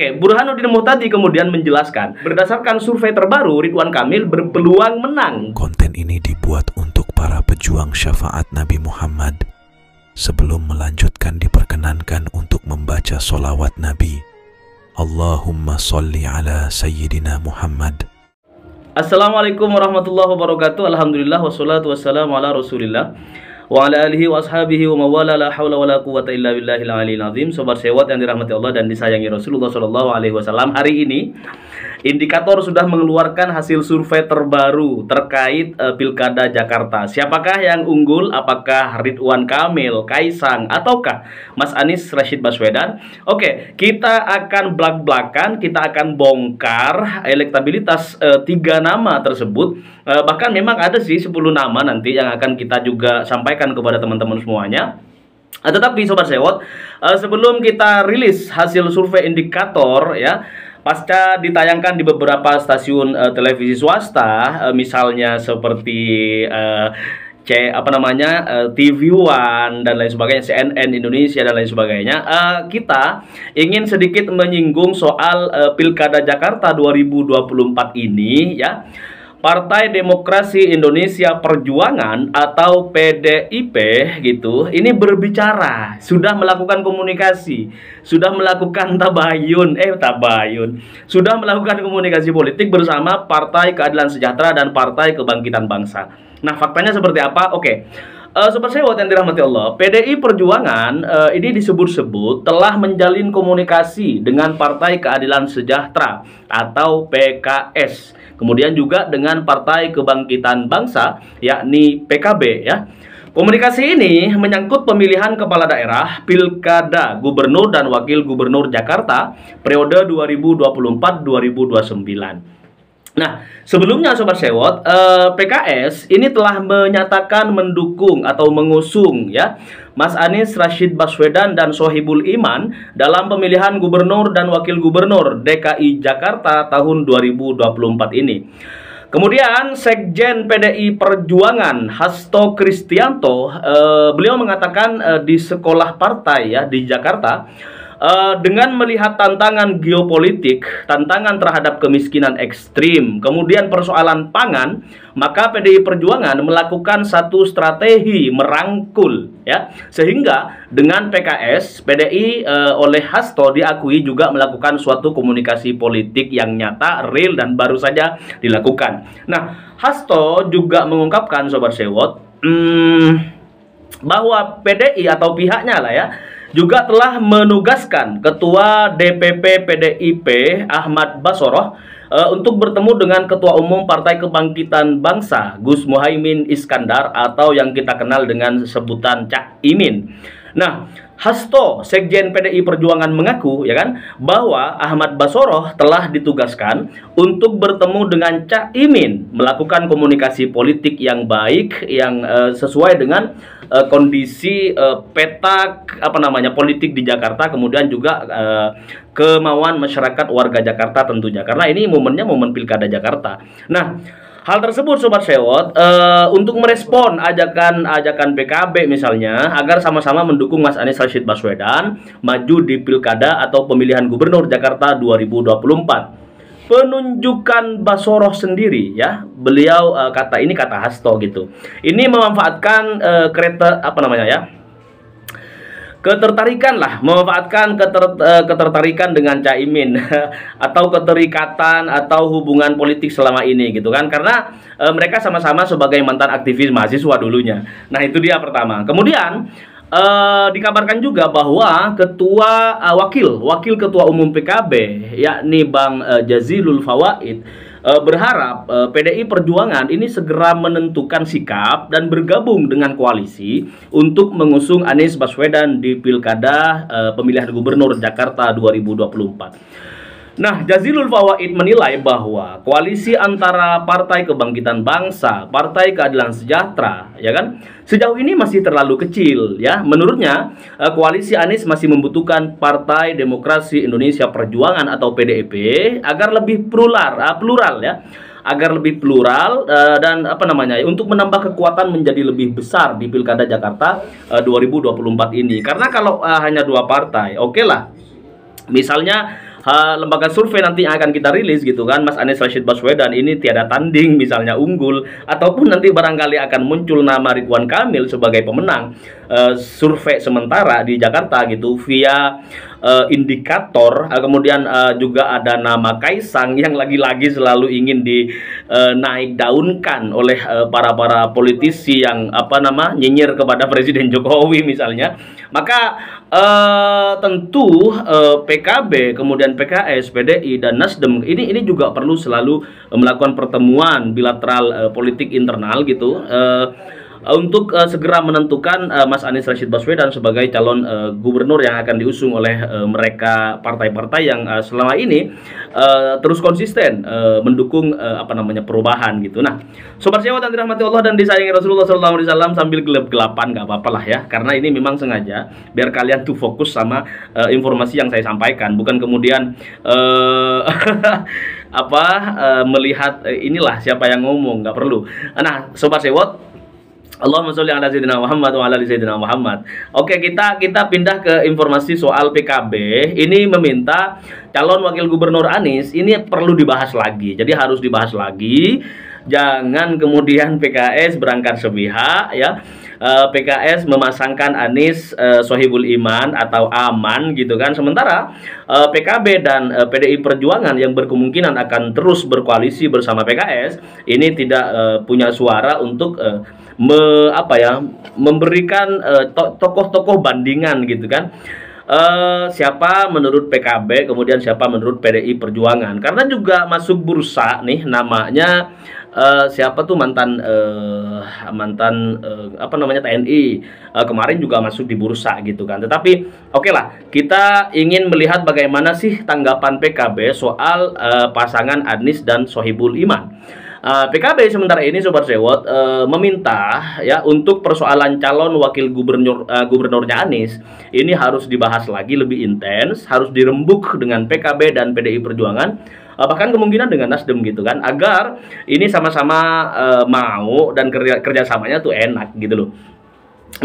Oke, Burhanuddin Muhtadi kemudian menjelaskan, berdasarkan survei terbaru, Ridwan Kamil berpeluang menang. Konten ini dibuat untuk para pejuang syafaat Nabi Muhammad. Sebelum melanjutkan, diperkenankan untuk membaca solawat Nabi. Allahumma salli ala Sayyidina Muhammad. Assalamualaikum warahmatullahi wabarakatuh. Alhamdulillah wassalatu wassalamu ala Rasulillah wa ala alihi wa ashabihi wa mawala la hawla wa la quwwata illa billahil aliyil azim. Sobat sewot yang dirahmati Allah dan disayangi Rasulullah sallallahu alaihi wasallam, hari ini Indikator sudah mengeluarkan hasil survei terbaru terkait Pilkada Jakarta. Siapakah yang unggul? Apakah Ridwan Kamil, Kaisang, ataukah Mas Anies Rashid Baswedan? Oke, kita akan blak-blakan, kita akan bongkar elektabilitas tiga nama tersebut. Bahkan memang ada sih 10 nama nanti yang akan kita juga sampaikan kepada teman-teman semuanya. Tetapi Sobat Sewot, sebelum kita rilis hasil survei indikator ya, pasca ditayangkan di beberapa stasiun televisi swasta, misalnya seperti TV One dan lain sebagainya, CNN Indonesia dan lain sebagainya, kita ingin sedikit menyinggung soal Pilkada Jakarta 2024 ini ya. Partai Demokrasi Indonesia Perjuangan atau PDIP gitu, ini berbicara, sudah melakukan komunikasi, sudah melakukan sudah melakukan komunikasi politik bersama Partai Keadilan Sejahtera dan Partai Kebangkitan Bangsa. Nah, faktanya seperti apa? Oke. Sobat Sewot yang dirahmati Allah, PDI Perjuangan ini disebut-sebut telah menjalin komunikasi dengan Partai Keadilan Sejahtera atau PKS, kemudian juga dengan Partai Kebangkitan Bangsa yakni PKB ya. Komunikasi ini menyangkut pemilihan kepala daerah, Pilkada Gubernur dan Wakil Gubernur Jakarta periode 2024-2029. Nah, sebelumnya Sobat Sewot, PKS ini telah menyatakan mendukung atau mengusung ya Mas Anies Rashid Baswedan dan Sohibul Iman dalam pemilihan Gubernur dan Wakil Gubernur DKI Jakarta tahun 2024 ini. Kemudian Sekjen PDI Perjuangan Hasto Kristianto, beliau mengatakan di sekolah partai ya di Jakarta, dengan melihat tantangan geopolitik, tantangan terhadap kemiskinan ekstrim, kemudian persoalan pangan, maka PDI Perjuangan melakukan satu strategi merangkul ya, sehingga dengan PKS, PDI oleh Hasto diakui juga melakukan suatu komunikasi politik yang nyata, real, dan baru saja dilakukan. Nah, Hasto juga mengungkapkan Sobat Sewot bahwa PDI atau pihaknya lah ya juga telah menugaskan Ketua DPP PDIP Ahmad Basoroh untuk bertemu dengan Ketua Umum Partai Kebangkitan Bangsa Gus Muhaimin Iskandar atau yang kita kenal dengan sebutan Cak Imin. Nah, Hasto, Sekjen PDI Perjuangan mengaku ya kan bahwa Ahmad Basoroh telah ditugaskan untuk bertemu dengan Cak Imin, melakukan komunikasi politik yang baik yang sesuai dengan kondisi peta politik di Jakarta, kemudian juga kemauan masyarakat warga Jakarta tentunya, karena ini momennya momen Pilkada Jakarta. Nah, hal tersebut Sobat Sewot untuk merespon ajakan PKB misalnya agar sama-sama mendukung Mas Anies Rashid Baswedan maju di Pilkada atau pemilihan Gubernur Jakarta 2024. Penunjukan Basoroh sendiri ya, beliau kata Hasto gitu, ini memanfaatkan ketertarikan dengan Caimin atau keterikatan atau hubungan politik selama ini gitu kan, karena mereka sama-sama sebagai mantan aktivis mahasiswa dulunya. Nah, itu dia pertama. Kemudian dikabarkan juga bahwa wakil ketua umum PKB yakni Bang Jazilul Fawaid berharap PDI Perjuangan ini segera menentukan sikap dan bergabung dengan koalisi untuk mengusung Anies Baswedan di Pilkada pemilihan Gubernur Jakarta 2024. Nah, Jazilul Fawaid menilai bahwa koalisi antara Partai Kebangkitan Bangsa, Partai Keadilan Sejahtera, ya kan, sejauh ini masih terlalu kecil, ya. Menurutnya, koalisi Anies masih membutuhkan Partai Demokrasi Indonesia Perjuangan atau PDIP agar lebih plural, ya, agar lebih plural dan untuk menambah kekuatan menjadi lebih besar di Pilkada Jakarta 2024 ini. Karena kalau hanya dua partai, oke lah. Misalnya lembaga survei nanti yang akan kita rilis gitu kan, Mas Anies Rashid Baswedan ini tiada tanding misalnya unggul, ataupun nanti barangkali akan muncul nama Ridwan Kamil sebagai pemenang survei sementara di Jakarta gitu via indikator, kemudian juga ada nama Kaisang yang lagi-lagi selalu ingin dinaik daunkan oleh para politisi yang nyinyir kepada Presiden Jokowi misalnya. Maka tentu PKB, kemudian PKS, PDI dan Nasdem ini juga perlu selalu melakukan pertemuan bilateral politik internal gitu untuk segera menentukan Mas Anies Rashid Baswedan sebagai calon gubernur yang akan diusung oleh mereka partai-partai yang selama ini terus konsisten mendukung perubahan gitu. Nah, sobat sejawat yang dirahmati Allah dan disayangi Rasulullah SAW, sambil gelap-gelapan nggak apa-apa lah ya, karena ini memang sengaja biar kalian tuh fokus sama informasi yang saya sampaikan, bukan kemudian melihat inilah siapa yang ngomong, nggak perlu. Nah, sobat sejawat, Allahumma sholli ala sayyidina Muhammad wa ala ali sayyidina Muhammad. Oke, kita pindah ke informasi soal PKB. Ini meminta calon wakil gubernur Anies ini perlu dibahas lagi. Jadi harus dibahas lagi. Jangan kemudian PKS berangkat sepihak ya. PKS memasangkan Anies Sohibul Iman atau aman gitu kan. Sementara PKB dan PDI Perjuangan yang berkemungkinan akan terus berkoalisi bersama PKS ini tidak punya suara untuk memberikan tokoh-tokoh bandingan gitu kan. Siapa menurut PKB, kemudian siapa menurut PDI Perjuangan, karena juga masuk bursa nih namanya siapa tuh mantan TNI kemarin juga masuk di bursa gitu kan. Tetapi oke lah, kita ingin melihat bagaimana sih tanggapan PKB soal pasangan Anies dan Sohibul Iman. PKB sementara ini sobat sewot meminta ya untuk persoalan calon wakil gubernurnya Anies ini harus dibahas lagi lebih intens, harus dirembuk dengan PKB dan PDI Perjuangan, bahkan kemungkinan dengan Nasdem gitu kan, agar ini sama-sama mau dan kerjasamanya tuh enak gitu loh.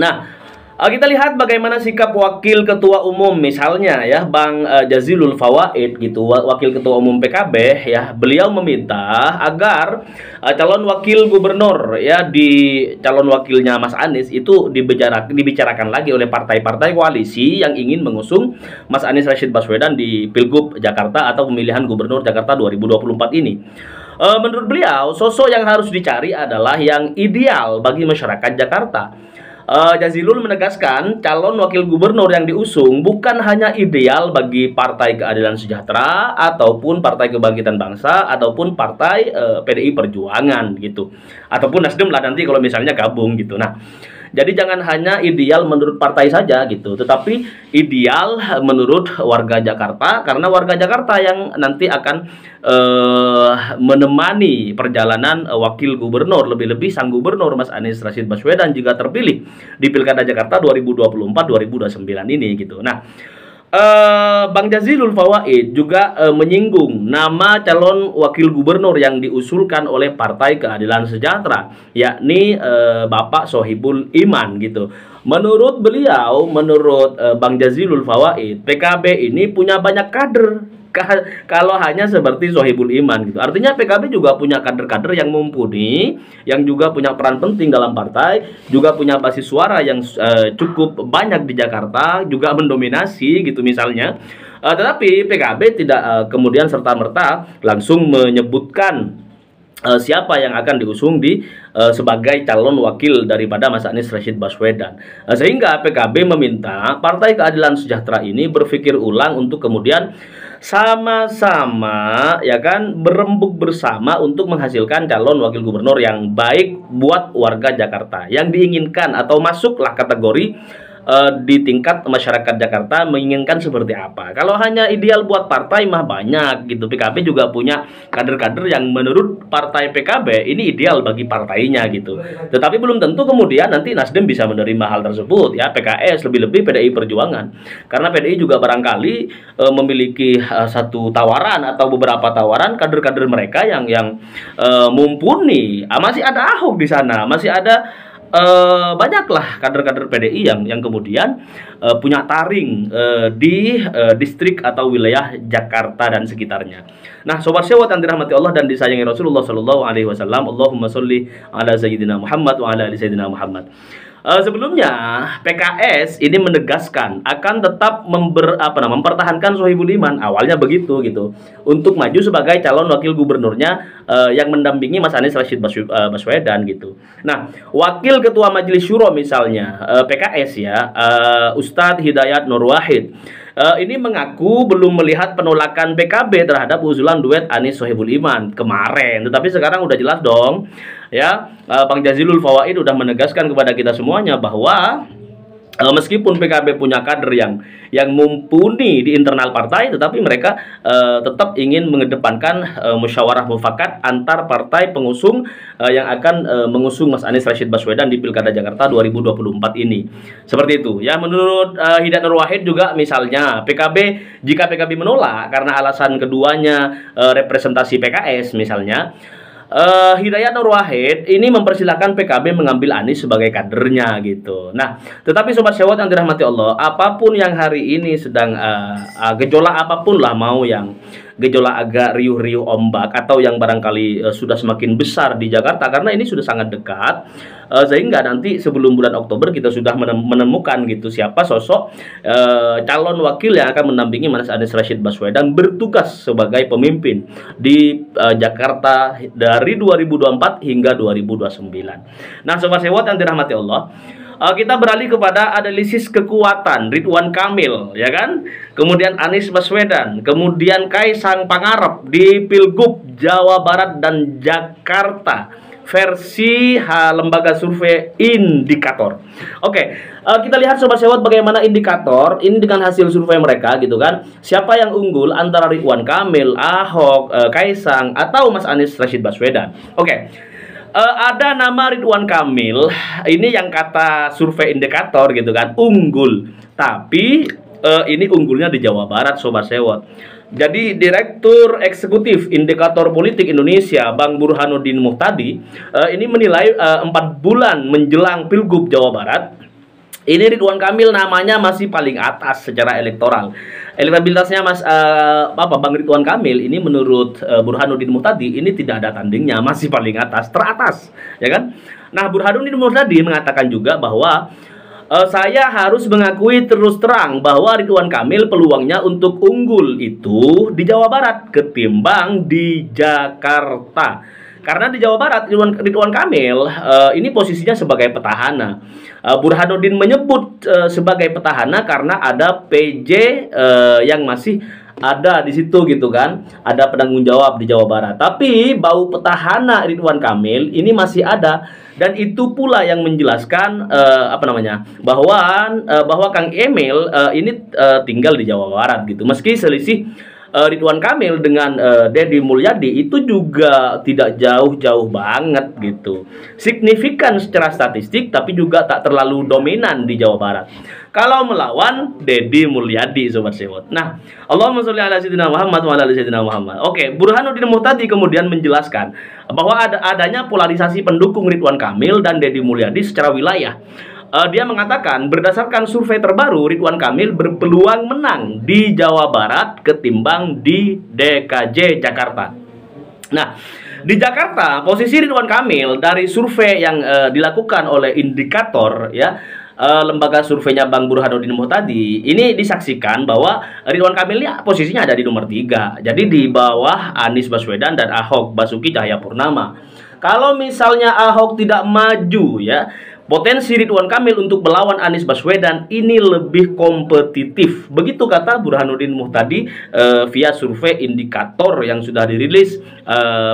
Nah, kita lihat bagaimana sikap wakil ketua umum misalnya ya Bang Jazilul Fawaid gitu, wakil ketua umum PKB ya. Beliau meminta agar calon wakil gubernur ya di calon wakilnya Mas Anies itu dibicarakan lagi oleh partai-partai koalisi yang ingin mengusung Mas Anies Rashid Baswedan di Pilgub Jakarta atau pemilihan gubernur Jakarta 2024 ini. Menurut beliau, sosok yang harus dicari adalah yang ideal bagi masyarakat Jakarta. Jazilul menegaskan calon wakil gubernur yang diusung bukan hanya ideal bagi Partai Keadilan Sejahtera ataupun Partai Kebangkitan Bangsa ataupun Partai PDI Perjuangan gitu, ataupun Nasdem lah nanti kalau misalnya gabung gitu. Nah, jadi jangan hanya ideal menurut partai saja gitu, tetapi ideal menurut warga Jakarta, karena warga Jakarta yang nanti akan menemani perjalanan wakil gubernur, lebih-lebih sang gubernur Mas Anies Rashid Baswedan jika terpilih di Pilkada Jakarta 2024-2029 ini gitu. Nah, Bang Jazilul Fawaid juga menyinggung nama calon wakil gubernur yang diusulkan oleh Partai Keadilan Sejahtera, yakni Bapak Sohibul Iman gitu. Menurut beliau, menurut Bang Jazilul Fawaid, PKB ini punya banyak kader. Kalau hanya seperti Sohibul Iman gitu, artinya PKB juga punya kader-kader yang mumpuni, yang juga punya peran penting dalam partai, juga punya basis suara yang cukup banyak di Jakarta, juga mendominasi gitu misalnya. Tetapi PKB tidak kemudian serta-merta langsung menyebutkan siapa yang akan diusung sebagai calon wakil daripada Mas Anies Rashid Baswedan. Sehingga PKB meminta Partai Keadilan Sejahtera ini berpikir ulang untuk kemudian sama-sama ya kan berembuk bersama untuk menghasilkan calon wakil gubernur yang baik buat warga Jakarta, yang diinginkan atau masuklah kategori di tingkat masyarakat Jakarta menginginkan seperti apa. Kalau hanya ideal buat partai mah banyak gitu. PKB juga punya kader-kader yang menurut partai PKB ini ideal bagi partainya gitu. Tetapi belum tentu kemudian nanti Nasdem bisa menerima hal tersebut ya, PKS, lebih-lebih PDI Perjuangan. Karena PDI juga barangkali memiliki satu tawaran atau beberapa tawaran kader-kader mereka yang mumpuni. Masih ada Ahok di sana, masih ada banyaklah kader-kader PDI yang kemudian punya taring di distrik atau wilayah Jakarta dan sekitarnya. Nah, sobat sewot yang dirahmati Allah dan disayangi Rasulullah Shallallahu Alaihi Wasallam, Allahumma sholli ala sayyidina Muhammad wa ala ali sayyidina Muhammad. Sebelumnya PKS ini menegaskan akan tetap mempertahankan Sohibul Iman, awalnya begitu gitu, untuk maju sebagai calon wakil gubernurnya yang mendampingi Mas Anies Rashid Baswedan gitu. Nah, wakil ketua Majelis Syuro misalnya PKS ya, Ustadz Hidayat Nur Wahid ini mengaku belum melihat penolakan PKB terhadap usulan duet Anies Sohibul Iman kemarin, tetapi sekarang udah jelas dong ya. Bang Jazilul Fawaid udah menegaskan kepada kita semuanya bahwa meskipun PKB punya kader yang mumpuni di internal partai, tetapi mereka tetap ingin mengedepankan musyawarah mufakat antar partai pengusung yang akan mengusung Mas Anies Rashid Baswedan di Pilkada Jakarta 2024 ini. Seperti itu ya, menurut Hidayat Nur Wahid juga misalnya jika PKB menolak karena alasan keduanya representasi PKS misalnya, Hidayat Nur Wahid ini mempersilahkan PKB mengambil Anies sebagai kadernya gitu. Nah, tetapi sobat sewot yang dirahmati Allah, apapun yang hari ini sedang gejolak apapun lah, mau yang gejolak agak riuh-riuh ombak atau yang barangkali sudah semakin besar di Jakarta, karena ini sudah sangat dekat, sehingga nanti sebelum bulan Oktober kita sudah menemukan gitu siapa sosok calon wakil yang akan mendampingi Mas Anies Rashid Baswedan bertugas sebagai pemimpin di Jakarta dari 2024 hingga 2029. Nah, sobat sewot yang dirahmati Allah, kita beralih kepada analisis kekuatan Ridwan Kamil, ya kan? Kemudian Anies Baswedan, kemudian Kaisang Pangarep di Pilgub Jawa Barat dan Jakarta versi lembaga survei Indikator. Oke, kita lihat sobat sewot bagaimana Indikator ini dengan hasil survei mereka gitu kan. Siapa yang unggul antara Ridwan Kamil, Ahok, Kaisang atau Mas Anies Rashid Baswedan. Oke. Ada nama Ridwan Kamil, ini yang kata survei Indikator gitu kan, unggul. Tapi ini unggulnya di Jawa Barat sobat sewot. Jadi Direktur Eksekutif Indikator Politik Indonesia, Bang Burhanuddin Muhtadi, ini menilai 4 bulan menjelang Pilgub Jawa Barat, ini Ridwan Kamil namanya masih paling atas secara elektoral. Elektabilitasnya Bang Ridwan Kamil ini menurut Burhanuddin Muhtadi ini tidak ada tandingnya, masih paling atas, teratas, ya kan? Nah, Burhanuddin Muhtadi mengatakan juga bahwa saya harus mengakui terus terang bahwa Ridwan Kamil peluangnya untuk unggul itu di Jawa Barat ketimbang di Jakarta. Karena di Jawa Barat Ridwan Kamil ini posisinya sebagai petahana. Burhanuddin menyebut sebagai petahana karena ada PJ yang masih ada di situ gitu kan. Ada penanggung jawab di Jawa Barat. Tapi bau petahana Ridwan Kamil ini masih ada, dan itu pula yang menjelaskan bahwa Kang Emil ini tinggal di Jawa Barat gitu. Meski selisih Ridwan Kamil dengan Deddy Mulyadi itu juga tidak jauh-jauh banget gitu. Signifikan secara statistik, tapi juga tak terlalu dominan di Jawa Barat kalau melawan Deddy Mulyadi sobat sewot. Nah, Allahumma sholli ala sayyidina Muhammad wa ala ali sayyidina Muhammad. Oke, Burhanuddin Muhtadi kemudian menjelaskan bahwa adanya polarisasi pendukung Ridwan Kamil dan Deddy Mulyadi secara wilayah. Dia mengatakan berdasarkan survei terbaru Ridwan Kamil berpeluang menang di Jawa Barat ketimbang di DKJ Jakarta. Nah, di Jakarta posisi Ridwan Kamil dari survei yang dilakukan oleh Indikator ya, lembaga surveinya Bang Burhanuddin Muhtadi ini disaksikan bahwa Ridwan Kamil ini posisinya ada di nomor 3. Jadi di bawah Anies Baswedan dan Ahok Basuki Cahayapurnama. Kalau misalnya Ahok tidak maju ya, potensi Ridwan Kamil untuk melawan Anies Baswedan ini lebih kompetitif. Begitu kata Burhanuddin Muhtadi via survei Indikator yang sudah dirilis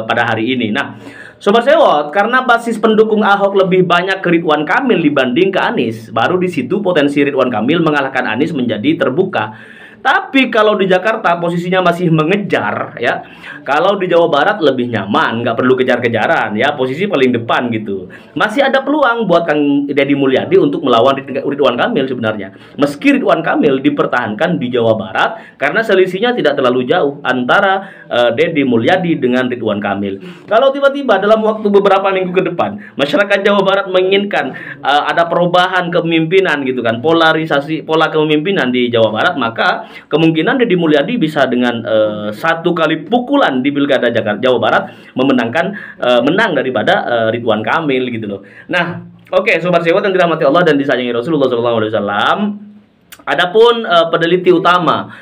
pada hari ini. Nah, sobat sewot, karena basis pendukung Ahok lebih banyak ke Ridwan Kamil dibanding ke Anies, baru di situ potensi Ridwan Kamil mengalahkan Anies menjadi terbuka. Tapi kalau di Jakarta posisinya masih mengejar ya. Kalau di Jawa Barat lebih nyaman, nggak perlu kejar-kejaran ya, posisi paling depan gitu. Masih ada peluang buat Kang Deddy Mulyadi untuk melawan Ridwan Kamil sebenarnya. Meski Ridwan Kamil dipertahankan di Jawa Barat karena selisihnya tidak terlalu jauh antara Deddy Mulyadi dengan Ridwan Kamil. Kalau tiba-tiba dalam waktu beberapa minggu ke depan masyarakat Jawa Barat menginginkan ada perubahan kepemimpinan gitu kan, polarisasi pola kepemimpinan di Jawa Barat, maka kemungkinan Deddy Mulyadi bisa dengan satu kali pukulan di Pilkada Jawa Barat menang daripada Ridwan Kamil gitu loh. Nah, oke, Sobat Sewot yang dirahmati Allah dan disayangi Rasulullah SAW. Adapun peneliti utama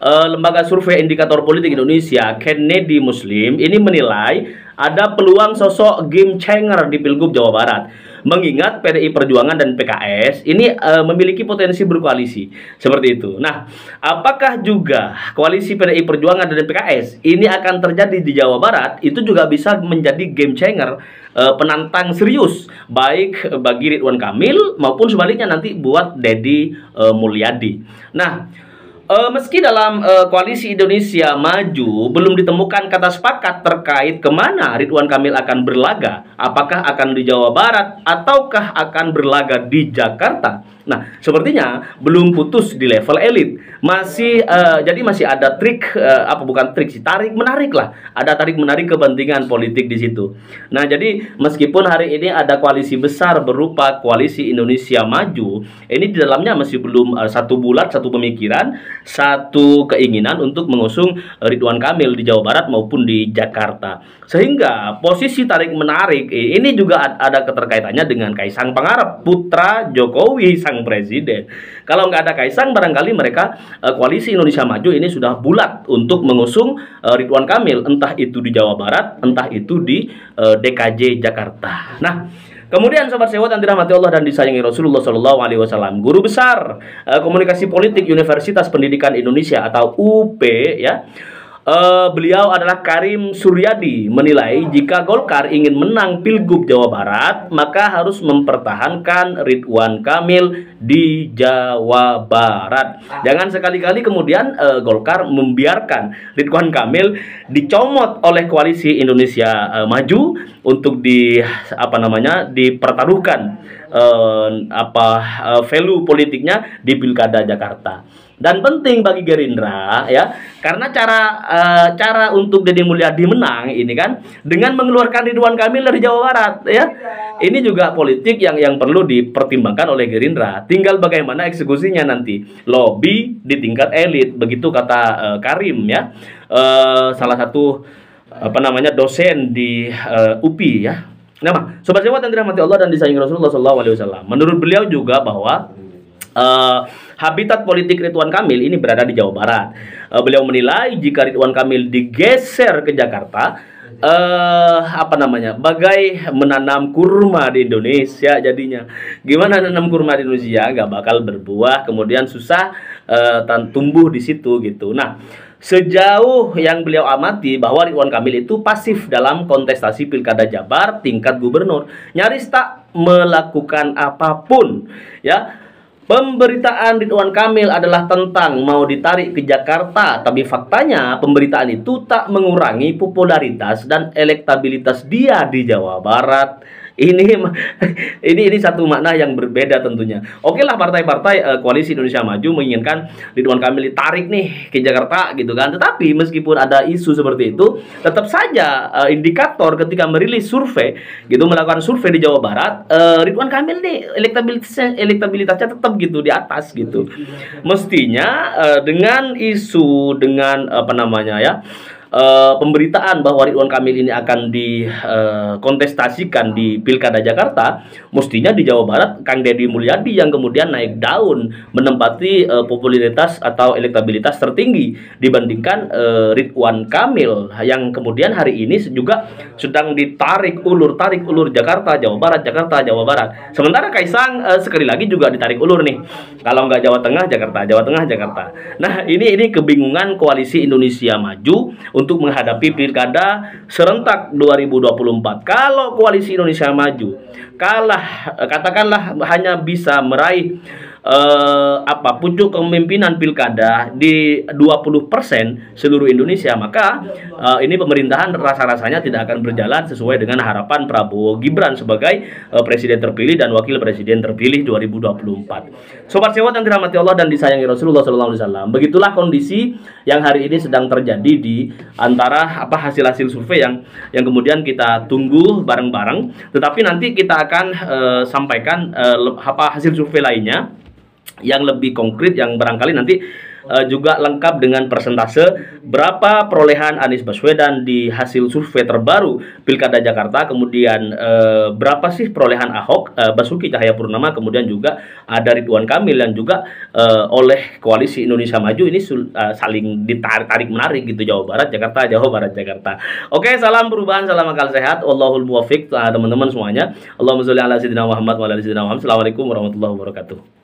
Lembaga Survei Indikator Politik Indonesia, Kennedy Muslim, ini menilai ada peluang sosok game changer di Pilgub Jawa Barat. Mengingat PDI Perjuangan dan PKS ini memiliki potensi berkoalisi seperti itu. Nah, apakah juga koalisi PDI Perjuangan dan PKS ini akan terjadi di Jawa Barat? Itu juga bisa menjadi game changer, penantang serius baik bagi Ridwan Kamil maupun sebaliknya nanti buat Deddy Mulyadi. Nah, meski dalam koalisi Indonesia Maju belum ditemukan kata sepakat terkait kemana Ridwan Kamil akan berlaga, apakah akan di Jawa Barat ataukah akan berlaga di Jakarta. Nah, sepertinya belum putus di level elit. Jadi masih ada trik, bukan trik sih, tarik menarik lah. Ada tarik menarik kepentingan politik di situ. Nah, jadi meskipun hari ini ada koalisi besar berupa koalisi Indonesia Maju, ini di dalamnya masih belum satu bulat, satu pemikiran, satu keinginan untuk mengusung Ridwan Kamil di Jawa Barat maupun di Jakarta. Sehingga posisi tarik menarik ini juga ada keterkaitannya dengan Kaisang Pangarep, putra Jokowi sang presiden. Kalau nggak ada Kaisang, barangkali mereka koalisi Indonesia Maju ini sudah bulat untuk mengusung Ridwan Kamil, entah itu di Jawa Barat, entah itu di DKJ Jakarta. Nah, kemudian Sobat Sewot yang dirahmati Allah dan disayangi Rasulullah SAW, guru besar komunikasi politik Universitas Pendidikan Indonesia atau UP ya, beliau adalah Karim Suryadi, menilai jika Golkar ingin menang Pilgub Jawa Barat maka harus mempertahankan Ridwan Kamil di Jawa Barat. Jangan sekali-kali kemudian Golkar membiarkan Ridwan Kamil dicomot oleh koalisi Indonesia Maju untuk dipertaruhkan value politiknya di Pilkada Jakarta. Dan penting bagi Gerindra ya, karena cara untuk Deddy Mulyadi menang ini kan dengan mengeluarkan Ridwan Kamil dari Jawa Barat ya. Ini juga politik yang perlu dipertimbangkan oleh Gerindra. Tinggal bagaimana eksekusinya nanti. Lobby di tingkat elit, begitu kata Karim ya. Salah satu dosen di UPI ya. Nah, Sobat Sewot yang dirahmati Allah dan disayangi Rasulullah SAW, menurut beliau juga bahwa habitat politik Ridwan Kamil ini berada di Jawa Barat. Beliau menilai jika Ridwan Kamil digeser ke Jakarta, bagai menanam kurma di Indonesia jadinya. Gimana nanam kurma di Indonesia? Gak bakal berbuah, kemudian susah tumbuh di situ gitu. Nah, sejauh yang beliau amati bahwa Ridwan Kamil itu pasif dalam kontestasi Pilkada Jabar tingkat gubernur, nyaris tak melakukan apapun ya. Pemberitaan Ridwan Kamil adalah tentang mau ditarik ke Jakarta, tapi faktanya pemberitaan itu tak mengurangi popularitas dan elektabilitas dia di Jawa Barat. Ini satu makna yang berbeda tentunya. Oke lah, partai-partai koalisi Indonesia Maju menginginkan Ridwan Kamil ditarik nih ke Jakarta gitu kan. Tetapi meskipun ada isu seperti itu, tetap saja indikator ketika merilis survei gitu, melakukan survei di Jawa Barat, Ridwan Kamil nih elektabilitasnya tetap gitu di atas gitu. Mestinya dengan isu, dengan pemberitaan bahwa Ridwan Kamil ini akan dikontestasikan di Pilkada Jakarta, mestinya di Jawa Barat Kang Deddy Mulyadi yang kemudian naik daun menempati popularitas atau elektabilitas tertinggi dibandingkan Ridwan Kamil yang kemudian hari ini juga sedang ditarik ulur Jakarta Jawa Barat, Jakarta Jawa Barat. Sementara Kaisang sekali lagi juga ditarik ulur nih, kalau nggak Jawa Tengah Jakarta, Jawa Tengah Jakarta. Nah, ini kebingungan koalisi Indonesia Maju untuk menghadapi Pilkada serentak 2024. Kalau koalisi Indonesia Maju kalah, katakanlah hanya bisa meraih pucuk kepemimpinan pilkada di 20% seluruh Indonesia, maka ini pemerintahan rasa-rasanya tidak akan berjalan sesuai dengan harapan Prabowo Gibran sebagai presiden terpilih dan wakil presiden terpilih 2024. Sobat Sewot yang dirahmati Allah dan disayangi Rasulullah SAW, begitulah kondisi yang hari ini sedang terjadi di antara hasil-hasil survei yang kemudian kita tunggu bareng-bareng. Tetapi nanti kita akan sampaikan hasil survei lainnya yang lebih konkret, yang barangkali nanti juga lengkap dengan persentase berapa perolehan Anies Baswedan di hasil survei terbaru Pilkada Jakarta, kemudian berapa sih perolehan Ahok, Basuki Cahayapurnama, kemudian juga ada Ridwan Kamil yang juga oleh Koalisi Indonesia Maju ini saling ditarik menarik gitu, Jawa Barat Jakarta, Jawa Barat Jakarta. Oke, salam perubahan, salam akal sehat, wallahul muwaffiq teman-teman semuanya. Allahumma sholli ala sayyidina Muhammad wa ala ali sayyidina Muhammad. Assalamualaikum warahmatullahi wabarakatuh.